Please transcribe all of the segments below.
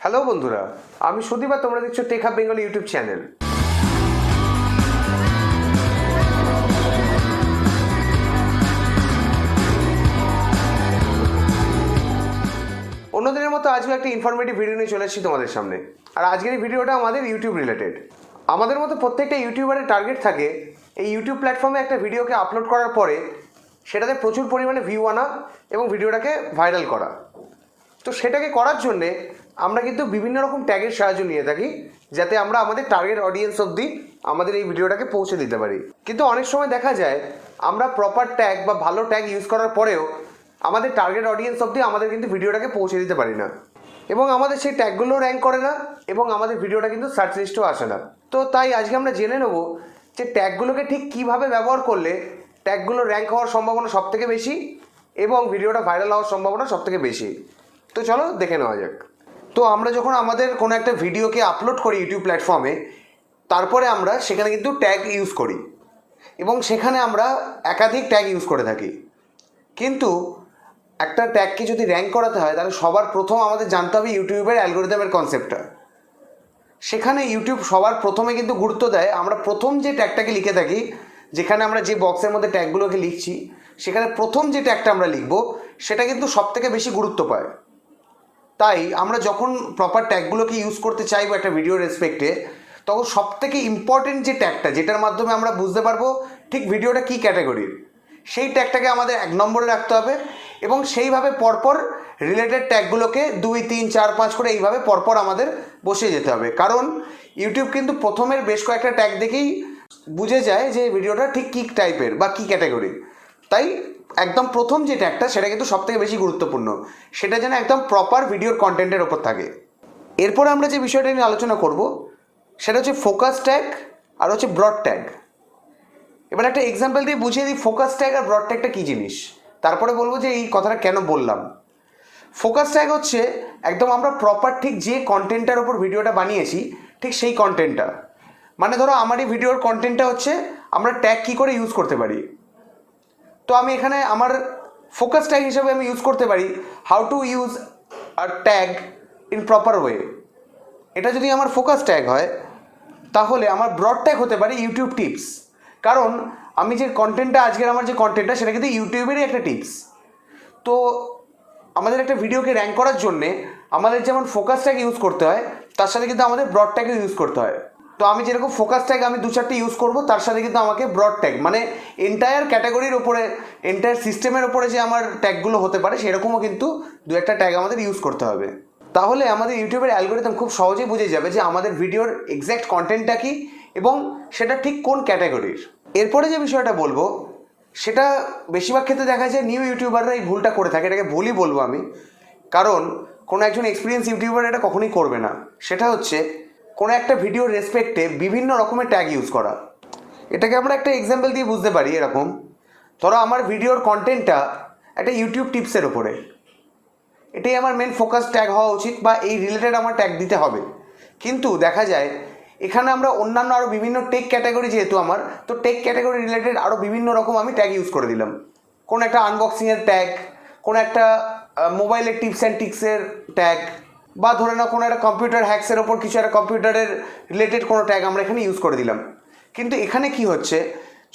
Hello বন্ধুরা, আমি সুদীপ আর তোমরা দেখছো টেকহাব বেঙ্গলি ইউটিউব চ্যানেল। অন্যদিনের মতো আজকে একটা ইনফরমেটিভ ভিডিও নিয়ে চলে এসেছি তোমাদের সামনে। আর আজকের এই ভিডিওটা আমাদের ইউটিউব রিলেটেড। আমাদের মতো প্রত্যেকটা ইউটিউবারের টার্গেট থাকে এই ইউটিউব প্ল্যাটফর্মে একটা ভিডিওকে আপলোড করার পরে সেটাতে প্রচুর পরিমাণে ভিউ আনা এবং ভিডিওটাকে ভাইরাল করা। তো সেটাকে করার জন্যে আমরা কিন্তু বিভিন্ন রকম ট্যাগের সাহায্য নিয়ে থাকি, যাতে আমরা আমাদের টার্গেট অডিয়েন্স অবধি আমাদের এই ভিডিওটাকে পৌঁছে দিতে পারি। কিন্তু অনেক সময় দেখা যায় আমরা প্রপার ট্যাগ বা ভালো ট্যাগ ইউজ করার পরেও আমাদের টার্গেট অডিয়েন্স অবধি আমাদের কিন্তু ভিডিওটাকে পৌঁছে দিতে পারি না, এবং আমাদের সেই ট্যাগগুলো র্যাঙ্ক করে না, এবং আমাদের ভিডিওটা কিন্তু সার্চ লিস্টেও আসে না। তো তাই আজকে আমরা জেনে নেব যে ট্যাগগুলোকে ঠিক কীভাবে ব্যবহার করলে ট্যাগগুলো র্যাঙ্ক হওয়ার সম্ভাবনা সবথেকে বেশি এবং ভিডিওটা ভাইরাল হওয়ার সম্ভাবনা সবথেকে বেশি। তো চলো দেখে নেওয়া যাক। তো আমরা যখন আমাদের কোনো একটা ভিডিওকে আপলোড করি ইউটিউব প্ল্যাটফর্মে, তারপরে আমরা সেখানে কিন্তু ট্যাগ ইউজ করি এবং সেখানে আমরা একাধিক ট্যাগ ইউজ করে থাকি। কিন্তু একটা ট্যাগকে যদি র্যাঙ্ক করাতে হয় তাহলে সবার প্রথম আমাদের জানতে হবে ইউটিউবের অ্যালগোরিদমের কনসেপ্টটা। সেখানে ইউটিউব সবার প্রথমে কিন্তু গুরুত্ব দেয় আমরা প্রথম যে ট্যাগটাকে লিখে থাকি, যেখানে আমরা যে বক্সের মধ্যে ট্যাগগুলোকে লিখছি সেখানে প্রথম যে ট্যাগটা আমরা লিখব সেটা কিন্তু সবথেকে বেশি গুরুত্ব পায়। তাই আমরা যখন প্রপার ট্যাগগুলোকে ইউজ করতে চাইবো একটা ভিডিও রেসপেক্টে, তখন সবথেকে ইম্পর্টেন্ট যে ট্যাগটা, যেটার মাধ্যমে আমরা বুঝতে পারবো ঠিক ভিডিওটা কী ক্যাটাগরির, সেই ট্যাগটাকে আমাদের 1 নম্বরে রাখতে হবে এবং সেইভাবে পরপর রিলেটেড ট্যাগগুলোকে 2, 3, 4, 5 করে এইভাবে পরপর আমাদের বসিয়ে যেতে হবে। কারণ ইউটিউব কিন্তু প্রথমের বেশ কয়েকটা ট্যাগ দেখেই বুঝে যায় যে ভিডিওটা ঠিক কী টাইপের বা কী ক্যাটাগরির। তাই একদম প্রথম যে ট্যাগটা সেটা কিন্তু সবথেকে বেশি গুরুত্বপূর্ণ, সেটা যেন একদম প্রপার ভিডিওর কন্টেন্টের ওপর থাকে। এরপর আমরা যে বিষয়টা নিয়ে আলোচনা করব সেটা হচ্ছে ফোকাস ট্যাগ আর হচ্ছে ব্রড ট্যাগ। এবার একটা এক্সাম্পল দিয়ে বুঝিয়ে দিই ফোকাস ট্যাগ আর ব্রড ট্যাগটা কী জিনিস, তারপরে বলবো যে এই কথাটা কেন বললাম। ফোকাস ট্যাগ হচ্ছে একদম আমরা প্রপার ঠিক যে কন্টেন্টটার ওপর ভিডিওটা বানিয়েছি ঠিক সেই কন্টেন্টটা, মানে ধরো আমার এই ভিডিওর কন্টেন্টটা হচ্ছে আমরা ট্যাগ কী করে ইউজ করতে পারি। তো আমি এখানে আমার ফোকাস ট্যাগ হিসেবে আমি ইউজ করতে পারি how to use a tag in proper way. এটা যদি আমার ফোকাস ট্যাগ হয়, তাহলে আমার ব্রড ট্যাগ হতে পারে ইউটিউব টিপস। কারণ আমি যে কন্টেন্টটা আজকের আমার যে কন্টেন্টটা সেটা কিন্তু ইউটিউবেরই একটা টিপস। তো আমাদের একটা ভিডিওকে র্যাঙ্ক করার জন্যে আমাদের যেমন ফোকাস ট্যাগ ইউজ করতে হয়, তার সাথে কিন্তু আমাদের ব্রড ট্যাগও ইউজ করতে হয়। তো আমি যেরকম ফোকাস ট্যাগ আমি 2-4টে ইউজ করব, তার সাথে কিন্তু আমাকে ব্রড ট্যাগ মানে এন্টায়ার ক্যাটাগরির ওপরে, এন্টায়ার সিস্টেমের ওপরে যে আমার ট্যাগগুলো হতে পারে সেরকমও কিন্তু 2-একটা ট্যাগ আমাদের ইউজ করতে হবে। তাহলে আমাদের ইউটিউবের অ্যালগোরিদম খুব সহজেই বুঝে যাবে যে আমাদের ভিডিওর এক্স্যাক্ট কন্টেন্টটা কী এবং সেটা ঠিক কোন ক্যাটাগরির। এরপরে যে বিষয়টা বলবো সেটা বেশিরভাগ ক্ষেত্রে দেখা যায় নিউ ইউটিউবাররা এই ভুলটা করে থাকে। এটাকে ভুলই বলবো আমি, কারণ কোনো একজন এক্সপিরিয়েন্স ইউটিউবার এটা কখনোই করবে না। সেটা হচ্ছে কোনো একটা ভিডিওর রেসপেক্টে বিভিন্ন রকমের ট্যাগ ইউজ করা। এটাকে আমরা একটা এক্সাম্পল দিয়ে বুঝতে পারি এরকম, ধরো আমার ভিডিওর কন্টেন্টটা একটা ইউটিউব টিপসের ওপরে, এটাই আমার মেন ফোকাস ট্যাগ হওয়া উচিত বা এই রিলেটেড আমার ট্যাগ দিতে হবে। কিন্তু দেখা যায় এখানে আমরা অন্যান্য আরও বিভিন্ন টেক ক্যাটাগরি, যেহেতু আমার তো টেক ক্যাটাগরি রিলেটেড আরও বিভিন্ন রকম আমি ট্যাগ ইউজ করে দিলাম। কোনো একটা আনবক্সিংয়ের ট্যাগ, কোনো একটা মোবাইলের টিপস অ্যান্ড টিক্সের ট্যাগ, বা ধরে নাও কোনো একটা কম্পিউটার হ্যাক্সের ওপর কিছু একটা কম্পিউটারের রিলেটেড কোনো ট্যাগ আমরা এখানে ইউজ করে দিলাম। কিন্তু এখানে কি হচ্ছে,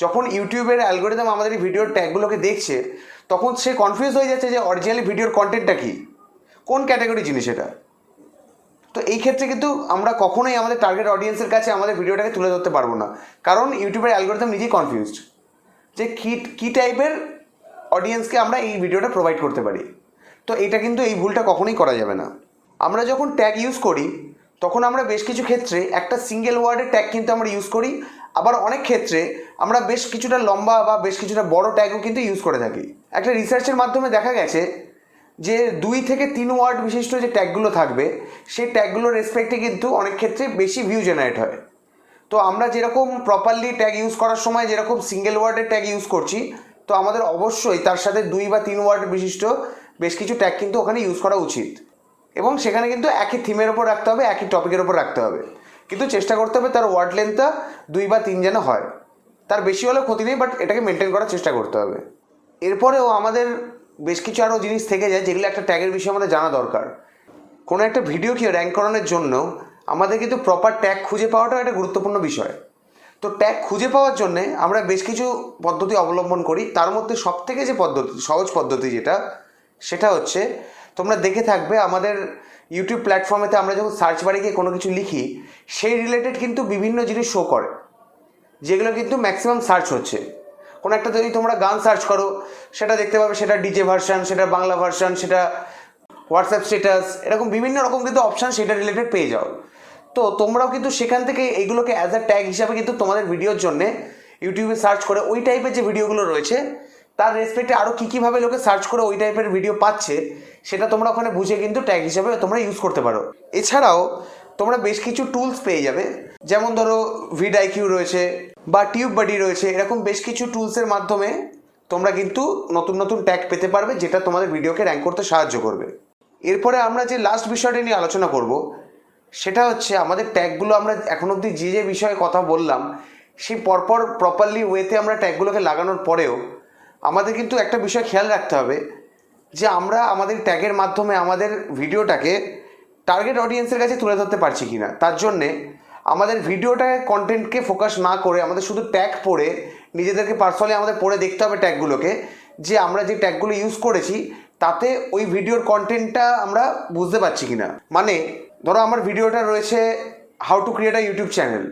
যখন ইউটিউবের অ্যালগোরিদম আমাদের এই ভিডিওর ট্যাগগুলোকে দেখছে তখন সে কনফিউজ হয়ে যাচ্ছে যে অরিজিনালি ভিডিওর কন্টেন্টটা কী, কোন ক্যাটাগরি জিনিস এটা। তো এই ক্ষেত্রে কিন্তু আমরা কখনোই আমাদের টার্গেট অডিয়েন্সের কাছে আমাদের ভিডিওটাকে তুলে ধরতে পারবো না, কারণ ইউটিউবের অ্যালগোরিদম নিজেই কনফিউজড যে কী টাইপের অডিয়েন্সকে আমরা এই ভিডিওটা প্রোভাইড করতে পারি। তো এটা কিন্তু এই ভুলটা কখনোই করা যাবে না। আমরা যখন ট্যাগ ইউজ করি তখন আমরা বেশ কিছু ক্ষেত্রে একটা সিঙ্গেল ওয়ার্ডের ট্যাগ কিন্তু আমরা ইউজ করি, আবার অনেক ক্ষেত্রে আমরা বেশ কিছুটা লম্বা বা বেশ কিছুটা বড় ট্যাগও কিন্তু ইউজ করে থাকি। একটা রিসার্চের মাধ্যমে দেখা গেছে যে 2 থেকে 3 ওয়ার্ড বিশিষ্ট যে ট্যাগগুলো থাকবে সেই ট্যাগগুলোর রেসপেক্টে কিন্তু অনেক ক্ষেত্রে বেশি ভিউ জেনারেট হয়। তো আমরা যেরকম প্রপারলি ট্যাগ ইউজ করার সময় যেরকম সিঙ্গেল ওয়ার্ডের ট্যাগ ইউজ করছি, তো আমাদের অবশ্যই তার সাথে 2 বা 3 ওয়ার্ড বিশিষ্ট বেশ কিছু ট্যাগ কিন্তু ওখানে ইউজ করা উচিত, এবং সেখানে কিন্তু একই থিমের ওপর রাখতে হবে, একই টপিকের ওপর রাখতে হবে। কিন্তু চেষ্টা করতে হবে তার ওয়ার্ড লেন্থটা 2 বা 3 যেন হয়, তার বেশি হলে ক্ষতি নেই, বাট এটাকে মেনটেন করার চেষ্টা করতে হবে। এরপরেও আমাদের বেশ কিছু আরও জিনিস থেকে যায় যেগুলো একটা ট্যাগের বিষয়ে আমাদের জানা দরকার। কোনো একটা ভিডিওকে র্যাঙ্ক করানোর জন্য আমাদের কিন্তু প্রপার ট্যাগ খুঁজে পাওয়াটা একটা গুরুত্বপূর্ণ বিষয়। তো ট্যাগ খুঁজে পাওয়ার জন্যে আমরা বেশ কিছু পদ্ধতি অবলম্বন করি। তার মধ্যে সবথেকে যে পদ্ধতি, সহজ পদ্ধতি সেটা হচ্ছে, তোমরা দেখে থাকবে আমাদের ইউটিউব প্ল্যাটফর্মেতে আমরা যখন সার্চ বারে গিয়ে কোনো কিছু লিখি, সেই রিলেটেড কিন্তু বিভিন্ন জিনিস শো করে, যেগুলো কিন্তু ম্যাক্সিমাম সার্চ হচ্ছে। কোনো একটা যদি তোমরা গান সার্চ করো, সেটা দেখতে পাবে সেটা ডিজে ভার্সান, সেটা বাংলা ভার্সান, সেটা হোয়াটসঅ্যাপ স্ট্যাটাস, এরকম বিভিন্ন রকম কিন্তু অপশান সেটা রিলেটেড পেয়ে যাও। তো তোমরাও কিন্তু সেখান থেকে এইগুলোকে অ্যাজ আ ট্যাগ হিসাবে কিন্তু তোমাদের ভিডিওর জন্যে ইউটিউবে সার্চ করে ওই টাইপের যে ভিডিওগুলো রয়েছে তার রেসপেক্টে আরও কী কীভাবে লোকে সার্চ করে ওই টাইপের ভিডিও পাচ্ছে, সেটা তোমরা ওখানে বুঝে কিন্তু ট্যাগ হিসাবে তোমরা ইউজ করতে পারো। এছাড়াও তোমরা বেশ কিছু টুলস পেয়ে যাবে, যেমন ধরো ভিডআইকিউ রয়েছে বা টিউব বাডি রয়েছে। এরকম বেশ কিছু টুলসের মাধ্যমে তোমরা কিন্তু নতুন নতুন ট্যাগ পেতে পারবে, যেটা তোমাদের ভিডিওকে র্যাঙ্ক করতে সাহায্য করবে। এরপরে আমরা যে লাস্ট বিষয়টা নিয়ে আলোচনা করব, সেটা হচ্ছে আমাদের ট্যাগগুলো আমরা এখন অবধি যে যে বিষয়ে কথা বললাম, সেই পরপর প্রপারলি ওয়েতে আমরা ট্যাগগুলোকে লাগানোর পরেও আমাদের কিন্তু একটা বিষয় খেয়াল রাখতে হবে যে আমরা আমাদের ট্যাগের মাধ্যমে আমাদের ভিডিওটাকে টার্গেট অডিয়েন্সের কাছে তুলে ধরতে পারছি কি না। তার জন্যে আমাদের ভিডিওটাকে কন্টেন্টকে ফোকাস না করে আমাদের শুধু ট্যাগ পড়ে নিজেদেরকে পার্সোনালি আমাদের পড়ে দেখতে হবে ট্যাগগুলোকে, যে আমরা যে ট্যাগগুলো ইউজ করেছি তাতে ওই ভিডিওর কন্টেন্টটা আমরা বুঝতে পারছি কি না। মানে ধরো আমার ভিডিওটা রয়েছে how to create a YouTube channel,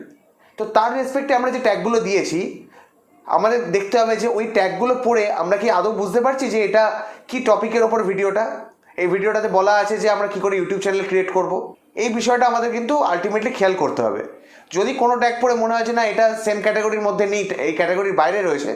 তো তার রেসপেক্টে আমরা যে ট্যাগগুলো দিয়েছি আমাদের দেখতে হবে যে ওই ট্যাগগুলো পড়ে আমরা কি আদৌ বুঝতে পারছি যে এটা কি টপিকের ওপর ভিডিওটা। এই ভিডিওটাতে বলা আছে যে আমরা কি করে ইউটিউব চ্যানেল ক্রিয়েট করব, এই বিষয়টা আমাদের কিন্তু আলটিমেটলি খেয়াল করতে হবে। যদি কোনো ট্যাগ পড়ে মনে হয় যে না এটা সেম ক্যাটাগরির মধ্যে নেই, এই ক্যাটাগরির বাইরে রয়েছে,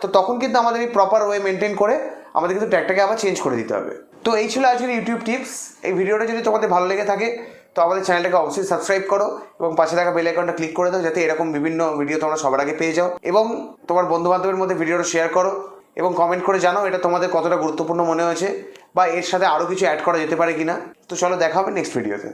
তো তখন কিন্তু আমাদের এই প্রপার ওয়ে মেনটেন করে আমাদের কিন্তু ট্যাগটাকে আবার চেঞ্জ করে দিতে হবে। তো এই ছিল আজকের ইউটিউব টিপস। এই ভিডিওটা যদি তোমাদের ভালো লেগে থাকে তো আমাদের চ্যানেলটাকে অবশ্যই সাবস্ক্রাইব করো এবং পাশে থাকা বেল আইকনটা ক্লিক করে দাও, যাতে এরকম বিভিন্ন ভিডিও তোমরা সবার আগে পেয়ে যাও। এবং তোমার বন্ধুবান্ধবের মধ্যে ভিডিওটা শেয়ার করো এবং কমেন্ট করে জানাও এটা তোমাদের কতটা গুরুত্বপূর্ণ মনে হয়েছে বা এর সাথে আরও কিছু অ্যাড করা যেতে পারে কিনা। তো চলো দেখা হবে নেক্সট ভিডিওতে।